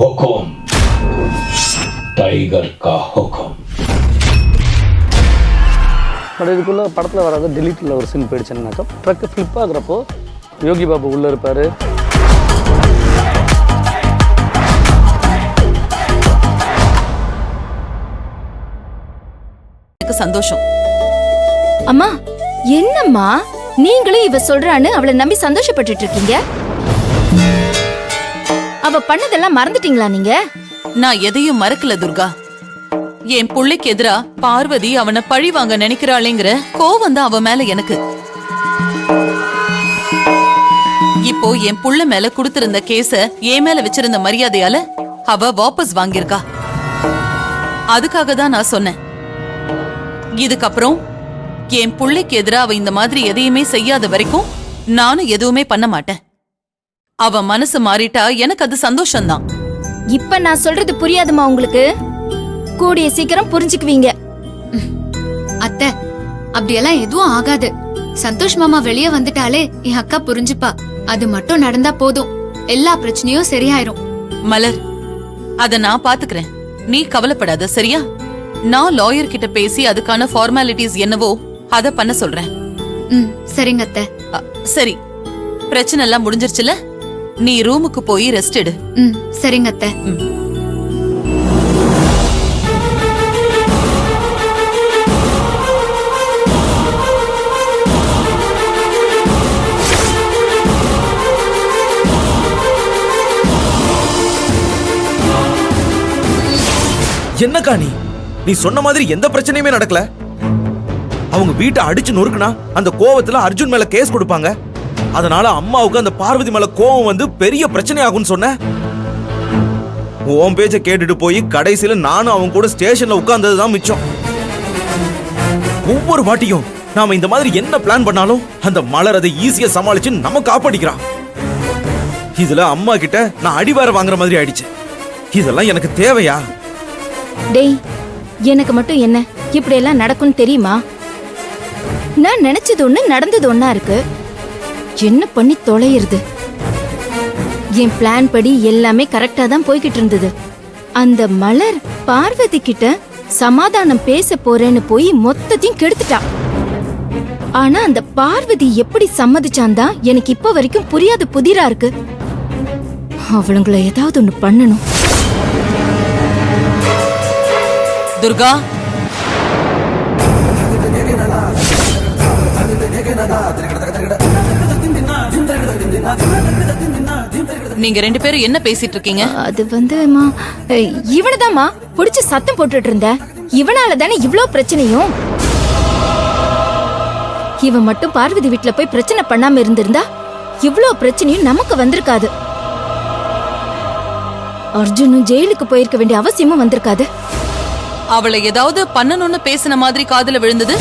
हुकुम, tiger का हुकुम. But இதுக்குள்ளே படத்தில் வராது டெலிட்டில் ஒரு scene போயிடுச்சுன்னாக்கா truck flip ஆகுறப்போ Yogi Babu உள்ளே இருப்பார். எனக்கு சந்தோஷம். அம்மா என்னம்மா நீங்களும் இவ சொல்றான்னு அவளை நம்பி சந்தோஷப்பட்டுட்டு இருக்கீங்க? அவ பண்ணதெல்லாம் மறந்துட்டீங்களா நீங்க? நான் எதையும் மறக்கல துர்கா. என் புள்ளைக்கு எதிரா பார்வதி அவனை பழி வாங்க நினைக்கிறாளேங்கிற கோவம் தான் அவ மேல எனக்கு. இப்போ என் புள்ள மேல குடுத்திருந்த கேஸ என் மேல வச்சிருந்த மரியாதையால அவ வாபஸ் வாங்கியிருக்கா. அதுக்காக தான் நான் சொன்னேன், இதுக்கப்புறம் என் புள்ளைக்கு எதிரா அவ இந்த மாதிரி எதையுமே செய்யாத வரைக்கும் நானும் எதுவுமே பண்ண மாட்டேன். அவ மனசு மாறிட்டா எனக்கு அது சந்தோஷம்தான். இப்ப நான் சொல்றது புரியாதுமா உங்களுக்கு? கூடிய சீக்கிரம் புரிஞ்சுக்குவீங்க. அத்தை, அப்படியெல்லாம் எதுவும் ஆகாது. சந்தோஷ் மாமா வெளியே வந்துட்டாலே என் அக்கா புரிஞ்சுப்பா. அது மட்டும் நடந்தா போதும், எல்லா பிரச்சனையும் சரியாயிரும். மலர், அத நான் பாத்துக்கிறேன், நீ கவலைப்படாத சரியா? நான் லாயர் கிட்ட பேசி அதுக்கான ஃபார்மாலிட்டிஸ் என்னவோ அத பண்ண சொல்றேன். சரிங்க அத்தை. சரி, பிரச்சனை எல்லாம் முடிஞ்சிருச்சுல, நீ ரூமுக்கு போய் ரெஸ்ட் எடு. சரிங்க அத்தை. என்னக்கா நீ சொன்ன மாதிரி எந்த பிரச்சனையுமே நடக்கல. அவங்க வீட்டை அடிச்சு நொறுக்குனா அந்த கோவத்துல அர்ஜுன் மேல கேஸ் கொடுப்பாங்க. அதனால அம்மாவுக்கு அந்த பார்வதி மேல கோவம் வந்து பெரிய பிரச்சனை ஆகும்னு சொன்ன. உன் பேச்ச கேட்டுட்டு போய் கடைசியில நானும் அவங்க கூட ஸ்டேஷன்ல உட்கார்ந்ததுதான் மிச்சம். ஒவ்வொரு வாட்டியும் நாம இந்த மாதிரி என்ன பிளான் பண்ணாலும் அந்த மலர் அதை ஈஸியா சமாளிச்சு நம்ம காப்பாடிக்கிறான். இதுல அம்மா கிட்ட நான் அடிவார வாங்குற மாதிரி ஆயிடுச்சு. இதெல்லாம் எனக்கு தேவையா? டேய், எனக்கு மட்டும் என்ன இப்படி எல்லாம் நடக்கும்னு தெரியுமா? நான் நினைச்சது ஒண்ணு, நடந்தது ஒண்ணா இருக்கு. என்ன பண்ணி தொலையிறது? என் பிளான் படி எல்லாமே கரெக்டா தான் போய்கிட்டு இருந்தது. அந்த மலர் பார்வதி கிட்ட சமாதானம் பேச போறேன்னு போய் மொத்தத்தையும் கெடுத்துட்டா. ஆனா அந்த பார்வதி எப்படி சம்மதிச்சான் தான் எனக்கு இப்ப வரைக்கும் புரியாத புதிரா இருக்கு. அவளுங்களை ஏதாவது ஒண்ணு பண்ணணும். துர்கா, நீங்க ரெண்டு பேரும் என்ன பேசிட்டு இருக்கீங்க? அது வந்துமா, இவனதாம்மா புடிச்சு சத்தம் போட்டுட்டு இருந்த. இவனால தானே இவ்ளோ பிரச்சனையும். இவன் மட்டும் பார்வதி வீட்டுல போய் பிரச்சனை பண்ணாம இருந்திருந்தா இவ்ளோ பிரச்சனையும் நமக்கு வந்திருக்காது. அர்ஜுனும் ஜெயிலுக்கு போயிருக்க வேண்டிய அவசியமும் வந்திருக்காது. அவளை ஏதாவது பண்ணணும்னு பேசின மாதிரி காதுல விழுந்தது.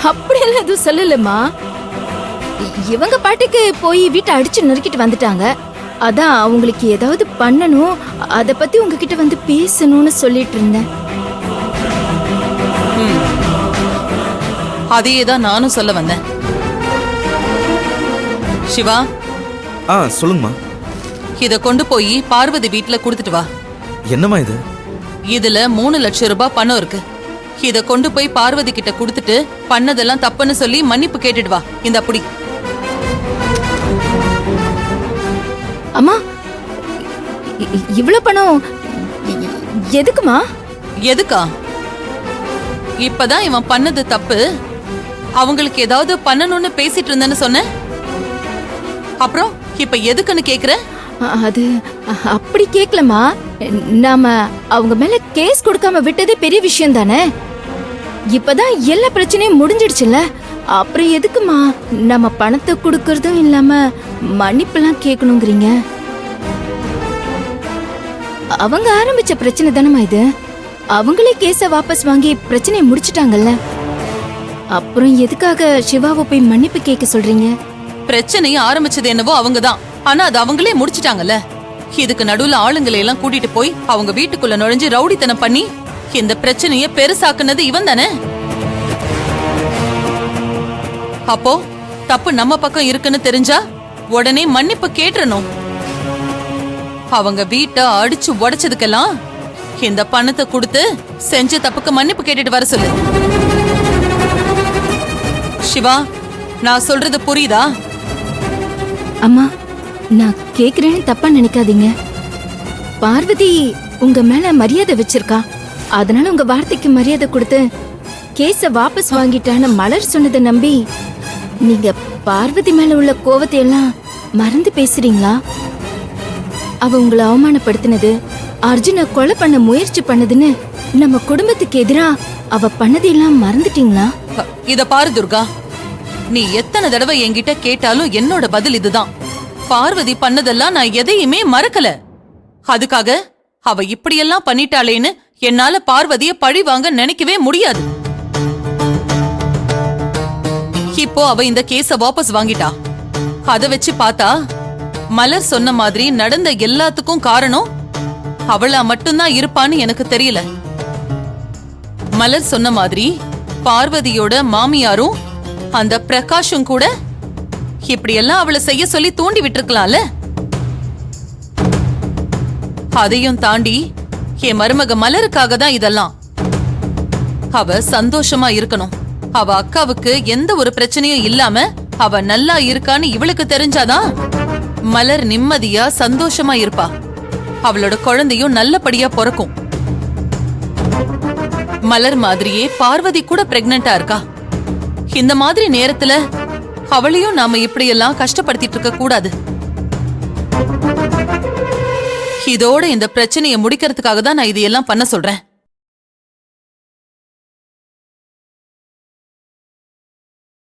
அப்படியெல்லாம் எதுவும் சொல்லலம்மா. இவங்க பாட்டுக்கு போய் வீட்டை அடிச்சு நறுக்கிட்டு வந்துட்டாங்க. அதான் அவங்களுக்கு ஏதாவது பண்ணணும், அத பத்தி உங்ககிட்ட வந்து பேசணும்னு சொல்லிட்டு இருந்தேன். அதையேதான் நானும் சொல்ல வந்தேன். சிவா, சொல்லுங்கம்மா. இத கொண்டு போய் பார்வதி வீட்டுல குடுத்துட்டு வா. என்னம்மா இது? இதுல 3 லட்சம் ரூபாய் பணம் இருக்கு. இத கொண்டு போய் பார்வதி கிட்ட குடுத்துட்டு பண்ணதெல்லாம் தப்புன்னு சொல்லி மன்னிப்பு கேட்டுட்டு வா. இந்த அப்படி. அம்மா, இவ்ளோ பணம் எதுக்குமா? எதுக்கா? இப்பதான் இவன் பண்ணது தப்பு, அவங்களுக்கு ஏதாவது பண்ணணும்னு பேசிட்டு இருந்தேன்னு சொன்ன. அப்புறம் இப்ப எதுக்குன்னு கேக்குற? அது அப்படி கேக்கலமா. நாம அவங்க மேல கேஸ் கொடுக்காம விட்டதே பெரிய விஷயம் தானே. இப்பதான் எல்லா பிரச்சனையும் முடிஞ்சிடுச்சுல, அப்புறம் எதுக்குமா நம்ம பணத்தை கொடுக்கறதும் இல்லாம மன்னிப்புலாம் கேட்கணுங்கிறீங்க? அவங்க ஆரம்பிச்ச பிரச்சனை தானமா இது. அவங்களே கேஸ வாபஸ் வாங்கி பிரச்சனையை முடிச்சிட்டாங்கல்ல. அப்புறம் எதுக்காக சிவாவை போய் மன்னிப்பு கேட்க சொல்றீங்க? பிரச்சனையை ஆரம்பிச்சது என்னவோ அவங்கதான், ஆனா அது அவங்களே முடிச்சிட்டாங்கல்ல. இதுக்கு நடுவுல ஆளுங்களை எல்லாம் கூட்டிட்டு போய் அவங்க வீட்டுக்குள்ள நுழைஞ்சு ரவுடித்தனம் பண்ணி இந்த பிரச்சனைய பெருசாக்குனது இவன் தானே. அப்போ தப்பு நம்ம பக்கம் இருக்குன்னு தெரிஞ்சா உடனே மன்னிப்பு கேட்டுறணும். அவங்க வீட்டை அடிச்சு உடைச்சதுக்கெல்லாம் இந்த பணத்தை கொடுத்து செஞ்ச தப்புக்கு மன்னிப்பு கேட்டுட்டு வர சொல்லு. சிவா, நான் சொல்றது புரியுதா? அம்மா, நான் கேக்குறேன்னு தப்பா நினைக்காதீங்க. பார்வதி உங்க மேல மரியாதை வச்சிருக்கா. அதனால உங்க வார்த்தைக்கு மரியாதை கொடுத்து கேஸ வாபஸ் வாங்கிட்டான்னு மலர் சொன்னதை நம்பி நீங்க பார்வதி மேல உள்ள கோவத்தை எல்லாம் மறந்து பேசுறீங்களா? அவ உங்களை அவமானப்படுத்தினது, அர்ஜுனை கொலை பண்ண முயற்சி பண்ணதுன்னு நம்ம குடும்பத்துக்கு எதிரா அவ பண்ணதெல்லாம் மறந்துட்டீங்களா? இத பாரு துர்கா, நீ எத்தனை தடவை என்கிட்ட கேட்டாலும் என்னோட பதில் இதுதான். பார்வதி பண்ணதெல்லாம் நான் எதையுமே மறக்கல. அதுக்காக அவ இப்படியெல்லாம் பண்ணிட்டாளேன்னு என்னால பார்வதிய பழி வாங்க நினைக்கவே முடியாது. இப்போ அவ இந்த கேஸ வாபஸ் வாங்கிட்டா. அத வச்சு பார்த்தா மலர் சொன்ன மாதிரி நடந்த எல்லாத்துக்கும் காரணம் அவளா மட்டும்தான் இருப்பான்னு எனக்கு தெரியல. மலர் சொன்ன மாதிரி பார்வதியோட மாமியாரும் அந்த பிரகாஷும் கூட இப்படியெல்லாம் அவளை செய்ய சொல்லி தூண்டி விட்டுருக்கலாம்ல. அதையும் தாண்டி என் மருமக மலருக்காக தான் இதெல்லாம். அவ சந்தோஷமா இருக்கணும். அவ அக்காவுக்கு எந்த ஒரு பிரச்சனையும் இல்லாம அவ நல்லா இருக்கான்னு இவளுக்கு தெரிஞ்சாதான் மலர் நிம்மதியா சந்தோஷமா இருப்பா. அவளோட குழந்தையும் நல்லபடியா பிறக்கும். மலர் மாதிரியே பார்வதி கூட பிரெக்னண்டா இருக்கா. இந்த மாதிரி நேரத்துல அவளையும் நாம இப்படியெல்லாம் கஷ்டப்படுத்திட்டு இருக்க கூடாது. இதோட இந்த பிரச்சனையை முடிக்கிறதுக்காக தான் நான் இதையெல்லாம் பண்ண சொல்றேன்.